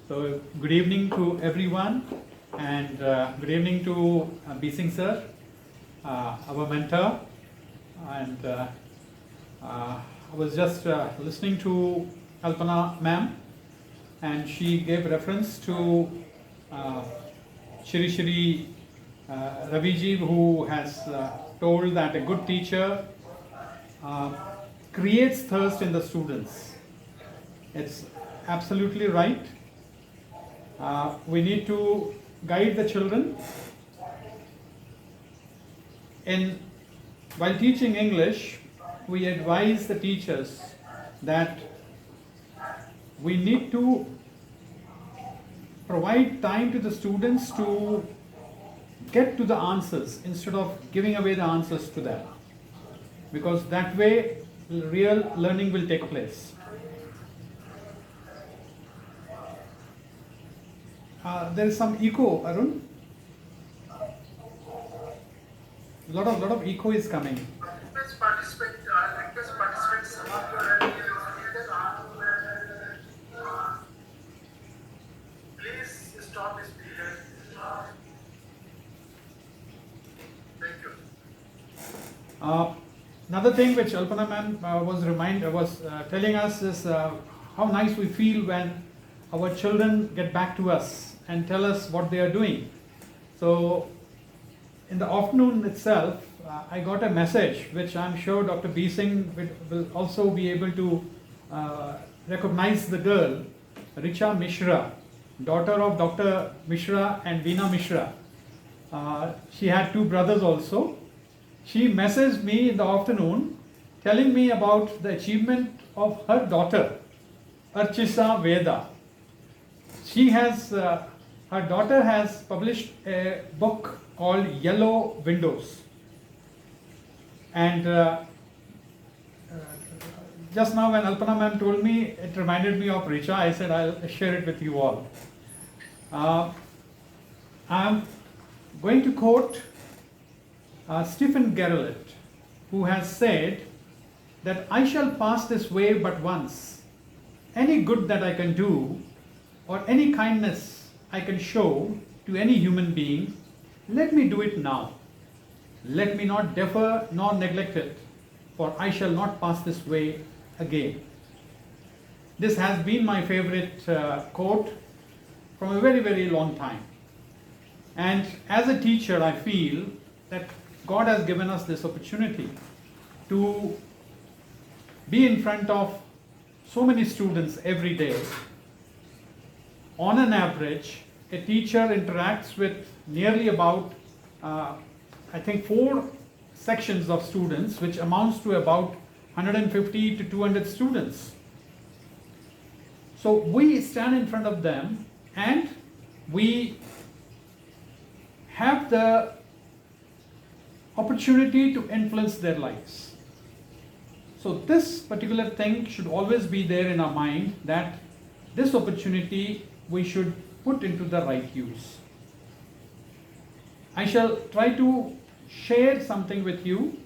So good evening to everyone, and good evening to B Singh sir, our mentor. And I was just listening to Alpana ma'am, and she gave reference to Shri Raviji, who has told that a good teacher creates thirst in the students. It's absolutely right. We need to guide the children. While teaching English, we advise the teachers that we need to provide time to the students to get to the answers instead of giving away the answers to them, because that way real learning will take place. There is some echo, Arun. Lot of echo is coming. Please stop this speaker. Thank you. Another thing which Alpana ma'am was telling us is how nice we feel when our children get back to us and tell us what they are doing. So in the afternoon itself, I got a message which I'm sure Dr B Singh will also be able to recognize the girl, Richa Mishra, daughter of Dr. Mishra and Veena Mishra. She had two brothers also. She messaged me in the afternoon telling me about the achievement of her daughter, Archisa Veda. Her daughter has published a book called Yellow Windows. And just now when Alpana ma'am told me, it reminded me of Richa. I said I'll share it with you all. I'm going to quote Stephen Gerrit, who has said that I shall pass this way but once. Any good that I can do or any kindness I can show to any human being, let me do it now. Let me not defer nor neglect it, for I shall not pass this way again. This has been my favorite quote from a very, very long time. And as a teacher, I feel that God has given us this opportunity to be in front of so many students every day. On an average, a teacher interacts with nearly about, I think, 4 sections of students, which amounts to about 150 to 200 students. So we stand in front of them and we have the opportunity to influence their lives. So this particular thing should always be there in our mind, that this opportunity we should put into the right use. I shall try to share something with you.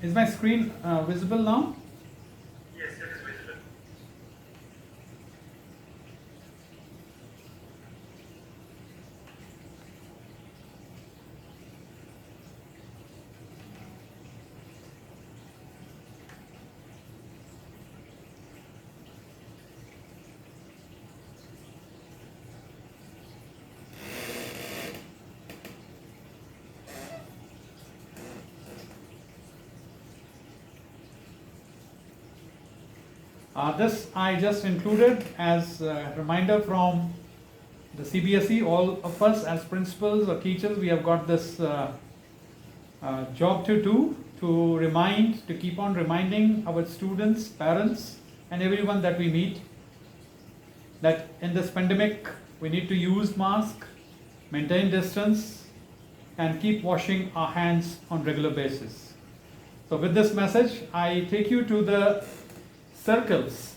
Is my screen visible now? Yes, it is visible. This I just included as a reminder from the CBSE. All of us as principals or teachers, we have got this job to do, to keep on reminding our students, parents, and everyone that we meet that in this pandemic we need to use mask, maintain distance, and keep washing our hands on regular basis. So with this message, I take you to the circles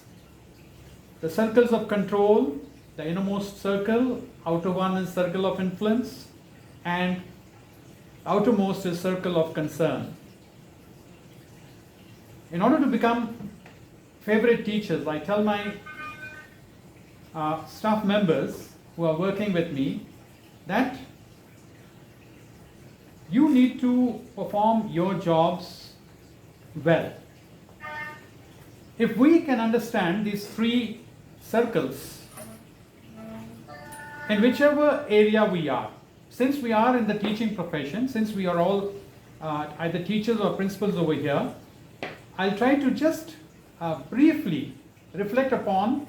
of control the innermost circle, outer one is circle of influence, and outermost is circle of concern. In order to become favorite teachers, I tell my staff members who are working with me that you need to perform your jobs well. If we can understand these three circles, in whichever area we are, since we are in the teaching profession, since we are all either teachers or principals over here, I'll try to just briefly reflect upon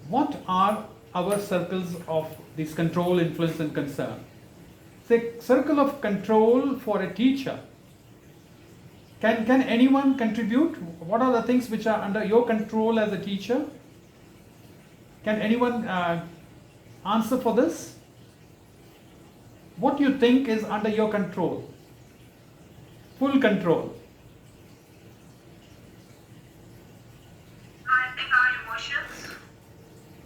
what are our circles of this control, influence and concern. Say, circle of control for a teacher. Can anyone contribute? What are the things which are under your control as a teacher? Can anyone answer for this? What do you think is under your control? Full control. I think our emotions.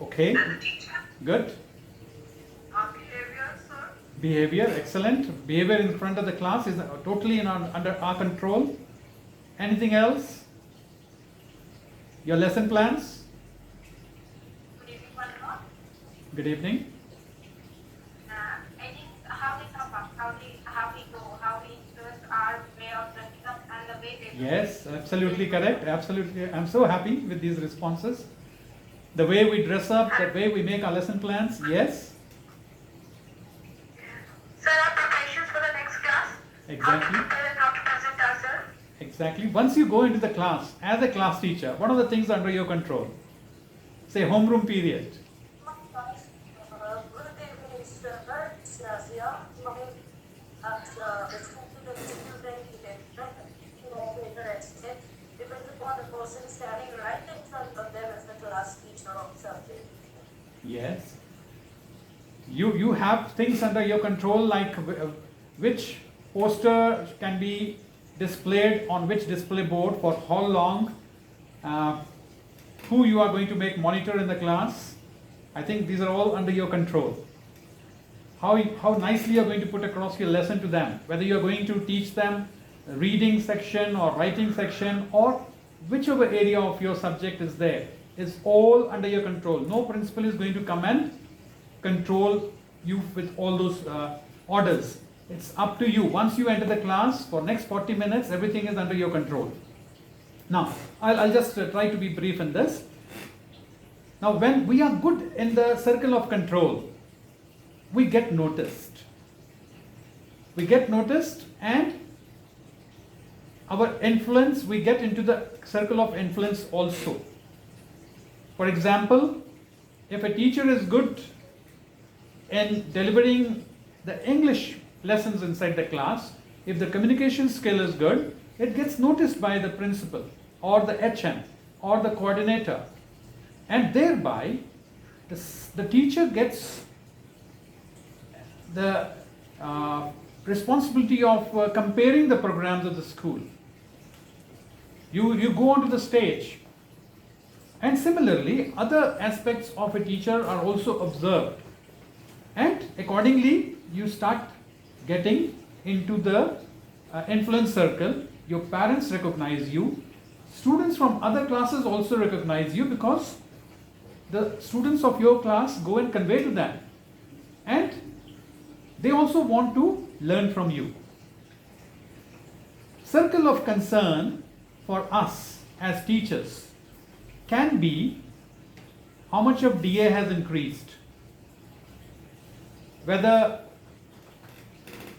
Okay. As a teacher. Good. Our behavior, sir. Behavior, excellent. Behavior in front of the class is totally under our control. Anything else? Your lesson plans? Good evening, Padma. Good evening. I think how we come up, how we go, how we influence our way of dressing up and the way they Yes, absolutely correct. Absolutely. I'm so happy with these responses. The way we dress up, the way we make our lesson plans. Yes, Sir, our preparations for the next class. exactly. How to prepare and how to present ourselves. Exactly. Once you go into the class as a class teacher, what are the things under your control? Say homeroom period. Depends upon the person standing right in front of them as the class teacher or something. Yes. You have things under your control like which poster can be displayed on which display board for how long, who you are going to make monitor in the class. I think these are all under your control. How nicely you are going to put across your lesson to them, whether you are going to teach them reading section or writing section or whichever area of your subject is there, is all under your control. No principal is going to come and control you with all those orders. It's up to you. Once you enter the class, for next 40 minutes, everything is under your control. Now, I'll just try to be brief in this. Now, when we are good in the circle of control, we get noticed. We get noticed and our influence, we get into the circle of influence also. For example, if a teacher is good in delivering the English lessons inside the class, if the communication skill is good, it gets noticed by the principal or the HM or the coordinator, and thereby the teacher gets the responsibility of comparing the programs of the school. You go onto the stage, and similarly other aspects of a teacher are also observed, and accordingly you start getting into the influence circle. Your parents recognize you, students from other classes also recognize you, because the students of your class go and convey to them, and they also want to learn from you. Circle of concern for us as teachers can be how much of DA has increased, whether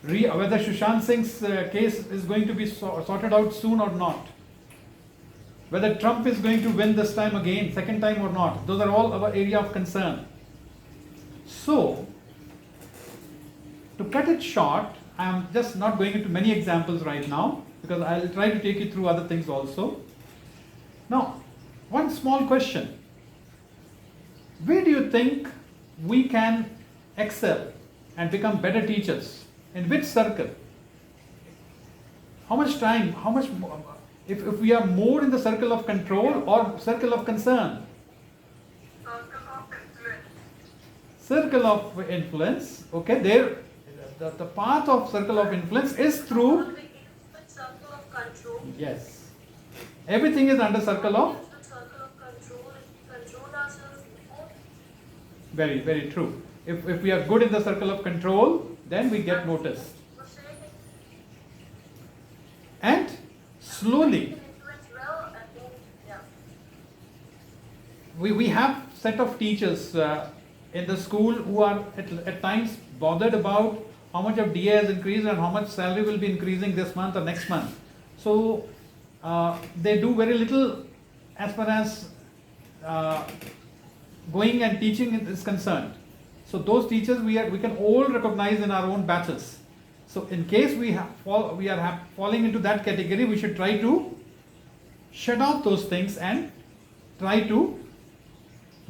Sushant Singh's case is going to be sorted out soon or not, whether Trump is going to win this time again, second time or not. Those are all our area of concern. So, to cut it short, I am just not going into many examples right now, because I will try to take you through other things also. Now, one small question. Where do you think we can excel and become better teachers? In which circle? How much time, how much more, if we are more in the circle of control or circle of concern? Circle of influence. circle of influence, okay, there, the path of circle of influence is through, The circle of control. yes, everything is under circle of, The circle of control. If we control ourselves more, very, very true. If we are good in the circle of control, then we get noticed. we're saying it And slowly, can influence well and then, yeah. we have set of teachers in the school who are at times bothered about how much of DA has increased and how much salary will be increasing this month or next month. So they do very little as far as going and teaching is concerned. So those teachers we can all recognize in our own batches. So in case we are falling into that category, we should try to shut out those things and try to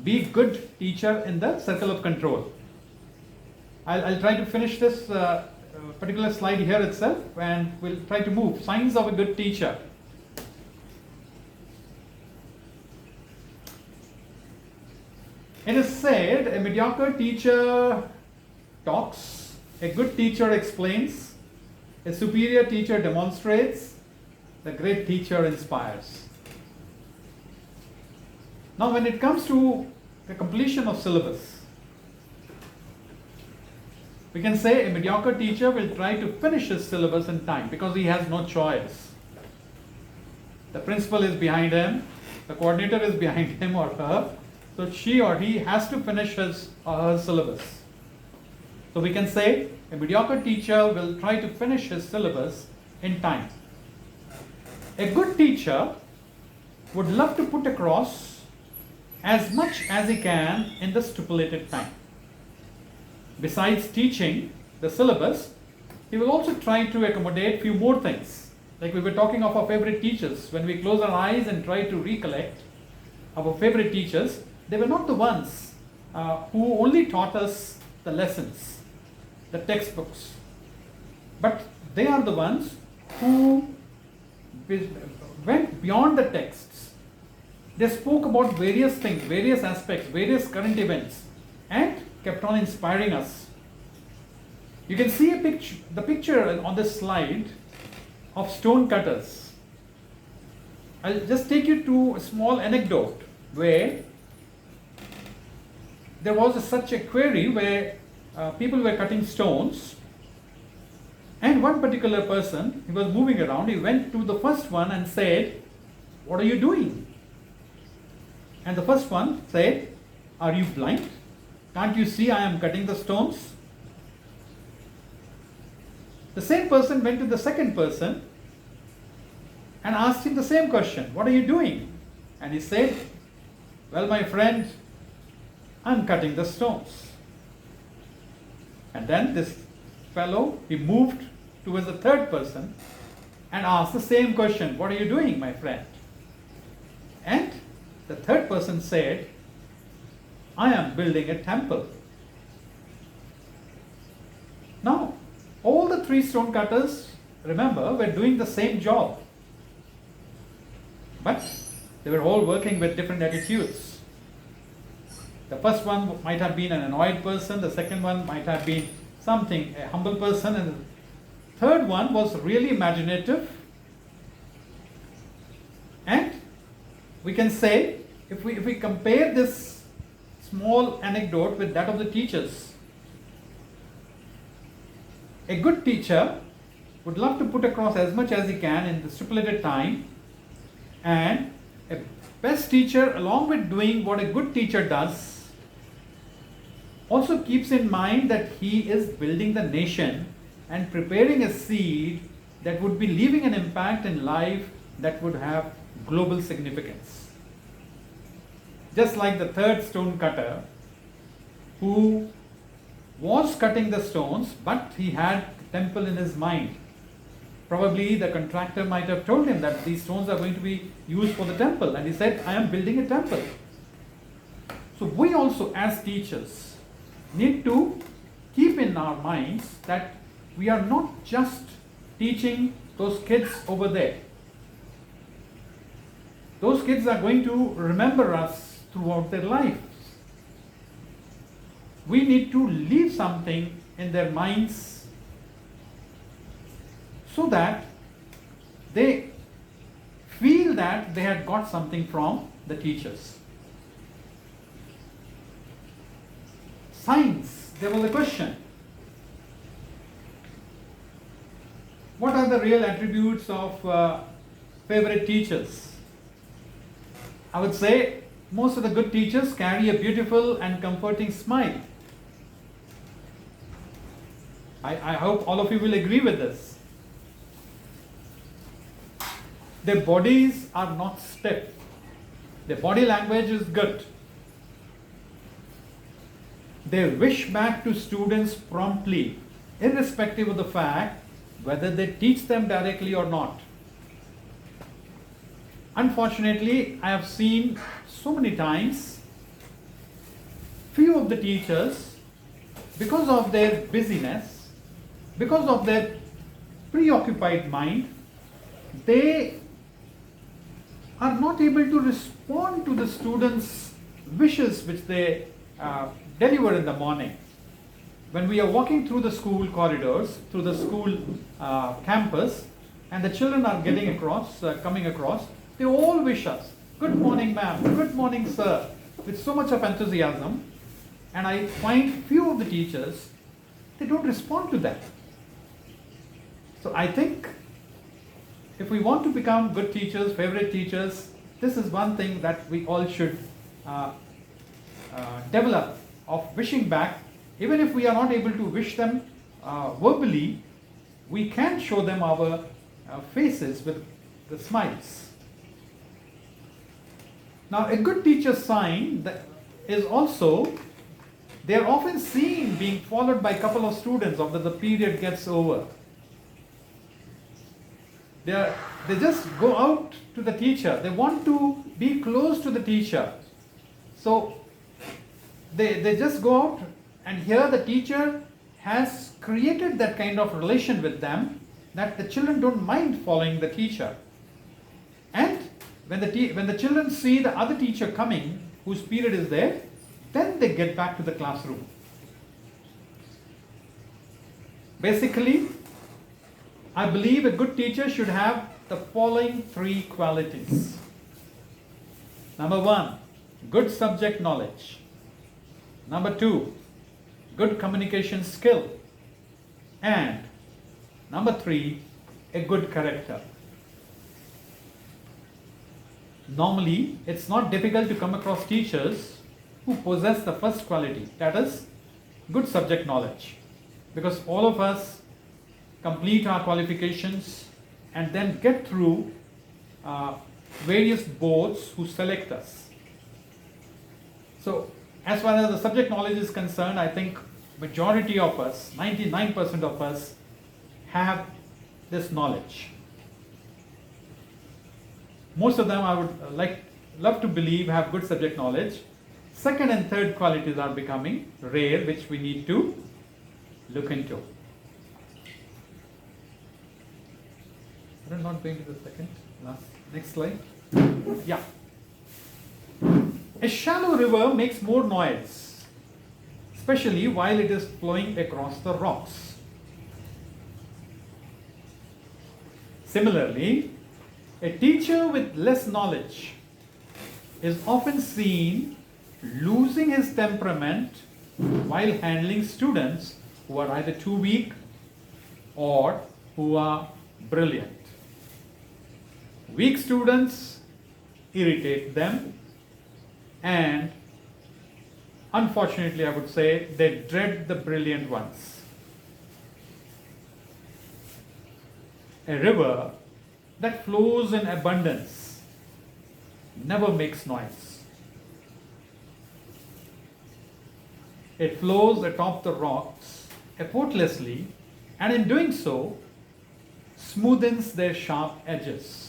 be good teacher in the circle of control. I'll try to finish this particular slide here itself, and we'll try to move. Signs of a good teacher. It is said a mediocre teacher talks, a good teacher explains, a superior teacher demonstrates, the great teacher inspires. Now when it comes to the completion of syllabus, we can say a mediocre teacher will try to finish his syllabus in time because he has no choice. The principal is behind him, the coordinator is behind him or her, so she or he has to finish his or her syllabus. So we can say a mediocre teacher will try to finish his syllabus in time. A good teacher would love to put across as much as he can in the stipulated time. Besides teaching the syllabus, he will also try to accommodate few more things. Like we were talking of our favorite teachers. When we close our eyes and try to recollect our favorite teachers, they were not the ones who only taught us the lessons, the textbooks, but they are the ones who went beyond the texts. They spoke about various things, various aspects, various current events, and kept on inspiring us. You can see the picture on this slide of stone cutters. I'll just take you to a small anecdote where there was such a quarry where people were cutting stones, and one particular person, he was moving around, he went to the first one and said, "What are you doing?" And the first one said, "Are you blind? Can't you see I am cutting the stones?" The same person went to the second person and asked him the same question, "What are you doing?" And he said, "Well, my friend, I'm cutting the stones." And then this fellow, he moved towards the third person and asked the same question, "What are you doing, my friend?" And the third person said, "I am building a temple." Now, all the three stone cutters, remember, were doing the same job. But they were all working with different attitudes. The first one might have been an annoyed person, the second one might have been a humble person, and the third one was really imaginative. And we can say, if we compare this small anecdote with that of the teachers, a good teacher would love to put across as much as he can in the stipulated time, and a best teacher, along with doing what a good teacher does, also keeps in mind that he is building the nation and preparing a seed that would be leaving an impact in life that would have global significance. Just like the third stone cutter, who was cutting the stones, but he had the temple in his mind. Probably the contractor might have told him that these stones are going to be used for the temple, and he said, "I am building a temple." So we also, as teachers, need to keep in our minds that we are not just teaching those kids over there. Those kids are going to remember us throughout their lives. we need to leave something in their minds so that they feel that they had got something from the teachers. Science, there was a question. What are the real attributes of favorite teachers? I would say most of the good teachers carry a beautiful and comforting smile. I hope all of you will agree with this. Their bodies are not stiff. Their body language is good. They wish back to students promptly, irrespective of the fact whether they teach them directly or not. Unfortunately, I have seen so many times, few of the teachers, because of their busyness, because of their preoccupied mind, they are not able to respond to the students' wishes which they deliver in the morning. When we are walking through the school corridors, through the school campus, and the children are getting across, coming across, they all wish us, "Good morning, ma'am, good morning, sir," with so much of enthusiasm. And I find few of the teachers, they don't respond to that. So I think if we want to become good teachers, favorite teachers, this is one thing that we all should develop, of wishing back. Even if we are not able to wish them verbally, we can show them our faces with the smiles. Now, a good teacher's sign is also, they are often seen being followed by a couple of students after the period gets over. They just go out to the teacher. They want to be close to the teacher. So they just go out, and here the teacher has created that kind of relation with them that the children don't mind following the teacher. And when the children see the other teacher coming, whose period is there, then they get back to the classroom. Basically, I believe a good teacher should have the following three qualities. Number one, good subject knowledge. Number two, good communication skill. And number three, a good character. Normally, it's not difficult to come across teachers who possess the first quality, that is, good subject knowledge. Because all of us complete our qualifications and then get through various boards who select us. So, as far as the subject knowledge is concerned, I think majority of us, 99% of us, have this knowledge. Most of them, I would love to believe, have good subject knowledge. Second and third qualities are becoming rare, which we need to look into. I'm not going to the second, next slide. Yeah. A shallow river makes more noise, especially while it is flowing across the rocks. Similarly, a teacher with less knowledge is often seen losing his temperament while handling students who are either too weak or who are brilliant. Weak students irritate them, and unfortunately, I would say, they dread the brilliant ones. A river that flows in abundance never makes noise. It flows atop the rocks effortlessly, and in doing so, smoothens their sharp edges.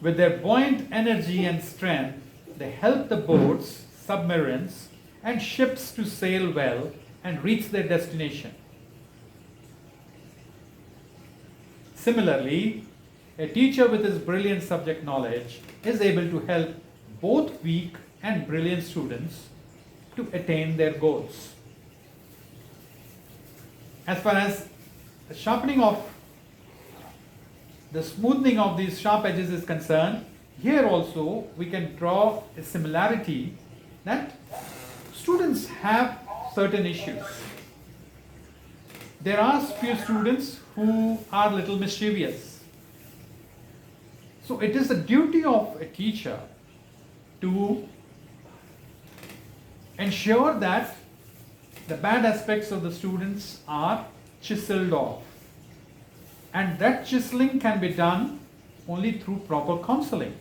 With their buoyant energy and strength, they help the boats, submarines, and ships to sail well and reach their destination. Similarly, a teacher with his brilliant subject knowledge is able to help both weak and brilliant students to attain their goals. As far as the sharpening of the smoothing of these sharp edges is concerned, here also we can draw a similarity that students have certain issues. There are few students who are little mischievous. So it is the duty of a teacher to ensure that the bad aspects of the students are chiseled off. And that chiseling can be done only through proper counseling.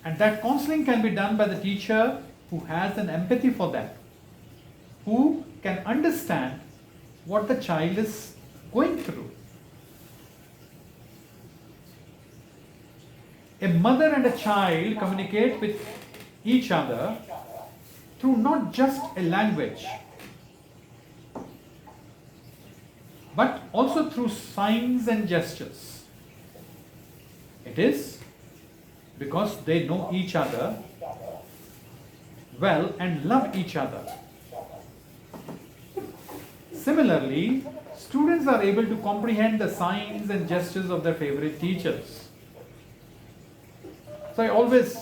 And that counseling can be done by the teacher who has an empathy for that, who can understand what the child is going through. A mother and a child communicate with each other through not just a language, but also through signs and gestures. It is because they know each other well and love each other. Similarly, students are able to comprehend the signs and gestures of their favorite teachers. So I always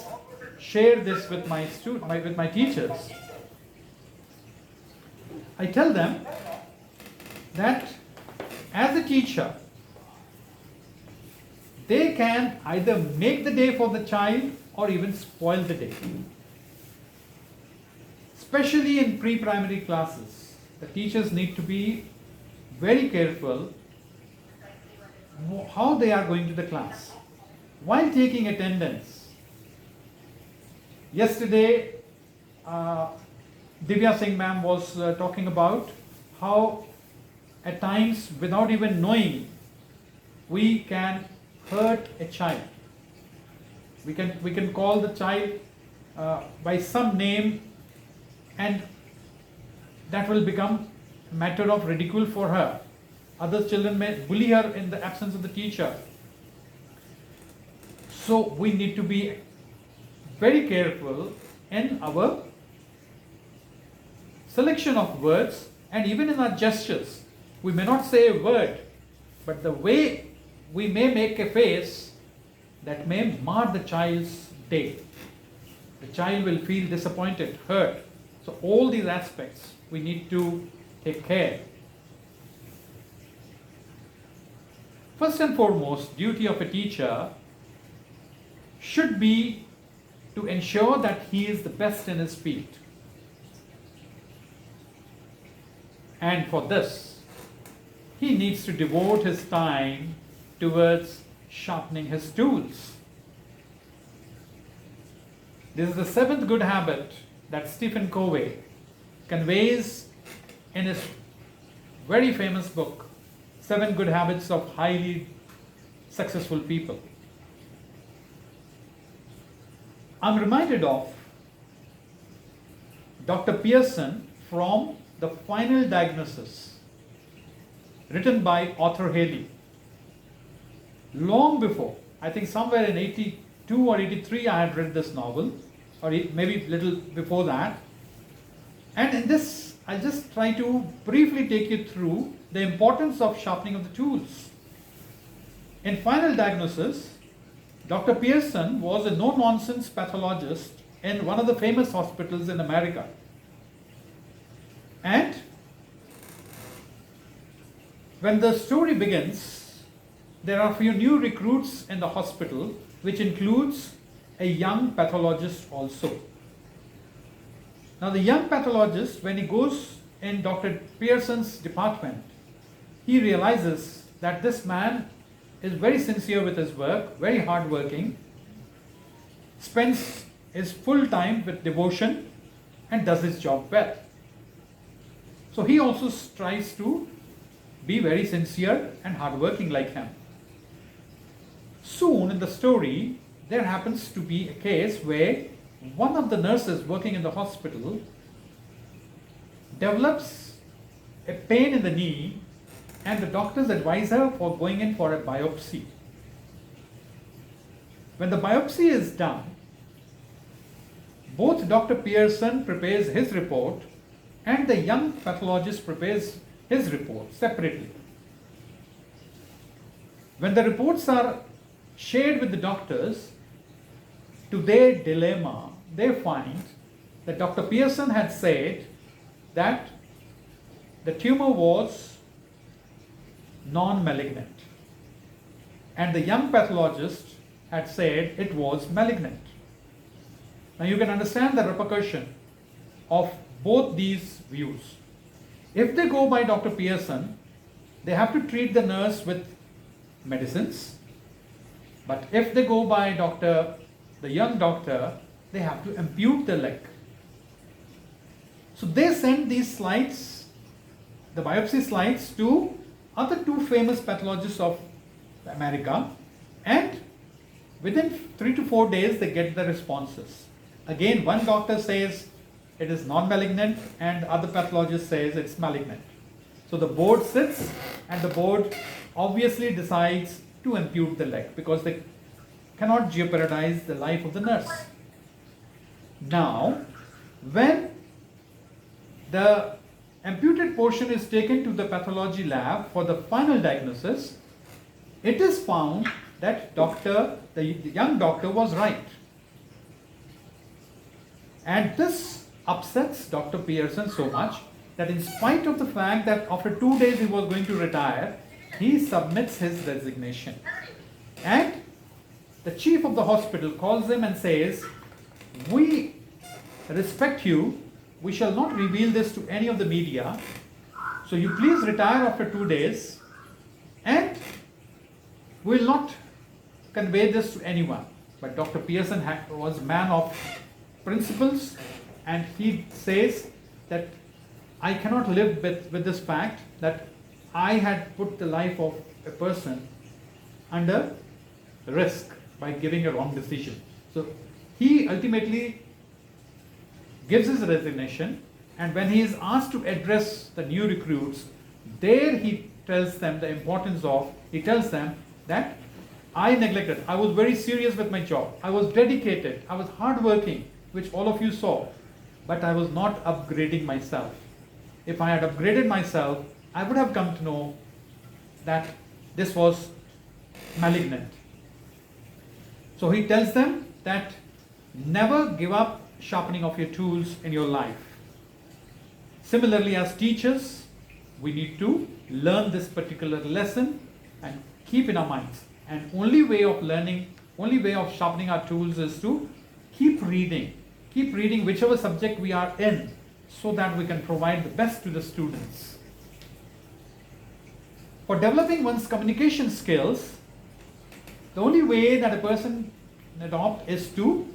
share this with my teachers. I tell them that as a teacher, they can either make the day for the child or even spoil the day. Especially in pre-primary classes, the teachers need to be very careful how they are going to the class. While taking attendance, yesterday Divya Singh ma'am was talking about how at times, without even knowing, we can hurt a child. We can call the child by some name, and that will become a matter of ridicule for her. Other children may bully her in the absence of the teacher. So we need to be very careful in our selection of words and even in our gestures. We may not say a word, but the way we may make a face that may mar the child's day. The child will feel disappointed, hurt. So all these aspects we need to take care. First and foremost, duty of a teacher should be to ensure that he is the best in his field. And for this, he needs to devote his time towards sharpening his tools. This is the seventh good habit that Stephen Covey conveys in his very famous book, 7 Good Habits of Highly Successful People. I'm reminded of Dr. Pearson from The Final Diagnosis, written by Arthur Haley. Long before, I think somewhere in 82 or 83, I had read this novel, or maybe a little before that. And in this, I'll just try to briefly take you through the importance of sharpening of the tools. In Final Diagnosis, Dr. Pearson was a no-nonsense pathologist in one of the famous hospitals in America. And when the story begins, there are a few new recruits in the hospital, which includes a young pathologist also. Now the young pathologist, when he goes in Dr. Pearson's department, he realizes that this man is very sincere with his work, very hardworking, spends his full time with devotion and does his job well. So he also tries to be very sincere and hardworking like him. Soon in the story, there happens to be a case where one of the nurses working in the hospital develops a pain in the knee, and the doctors advise her for going in for a biopsy. When the biopsy is done, both Dr. Pearson prepares his report and the young pathologist prepares his report separately. When the reports are shared with the doctors, to their dilemma, they find that Dr. Pearson had said that the tumor was non-malignant, and the young pathologist had said it was malignant. Now you can understand the repercussion of both these views. If they go by Dr. Pearson, they have to treat the nurse with medicines, but if they go by the young doctor, they have to ampute the leg. So they sent these slides, the biopsy slides, to other two famous pathologists of America, and within 3 to 4 days they get the responses. Again, one doctor says it is non-malignant and other pathologist says it's malignant. So the board sits and the board obviously decides to ampute the leg because they cannot jeopardize the life of the nurse. Now, when the amputed portion is taken to the pathology lab for the final diagnosis, it is found that the young doctor was right. And this upsets Dr. Pearson so much that in spite of the fact that after 2 days he was going to retire, he submits his resignation. And the chief of the hospital calls him and says, "We respect you. We shall not reveal this to any of the media. So you please retire after 2 days and we will not convey this to anyone." But Dr. Pearson was a man of principles, and he says that I cannot live with this fact that I had put the life of a person under risk by giving a wrong decision. So he ultimately gives his resignation, and when he is asked to address the new recruits, there he tells them the importance of, he tells them that I neglected, I was very serious with my job, I was dedicated, I was hardworking, which all of you saw, but I was not upgrading myself. If I had upgraded myself, I would have come to know that this was malignant. So he tells them that never give up sharpening of your tools in your life. Similarly, as teachers, we need to learn this particular lesson and keep in our minds. And only way of learning, only way of sharpening our tools is to keep reading whichever subject we are in, so that we can provide the best to the students. For developing one's communication skills, the only way that a person can adopt is to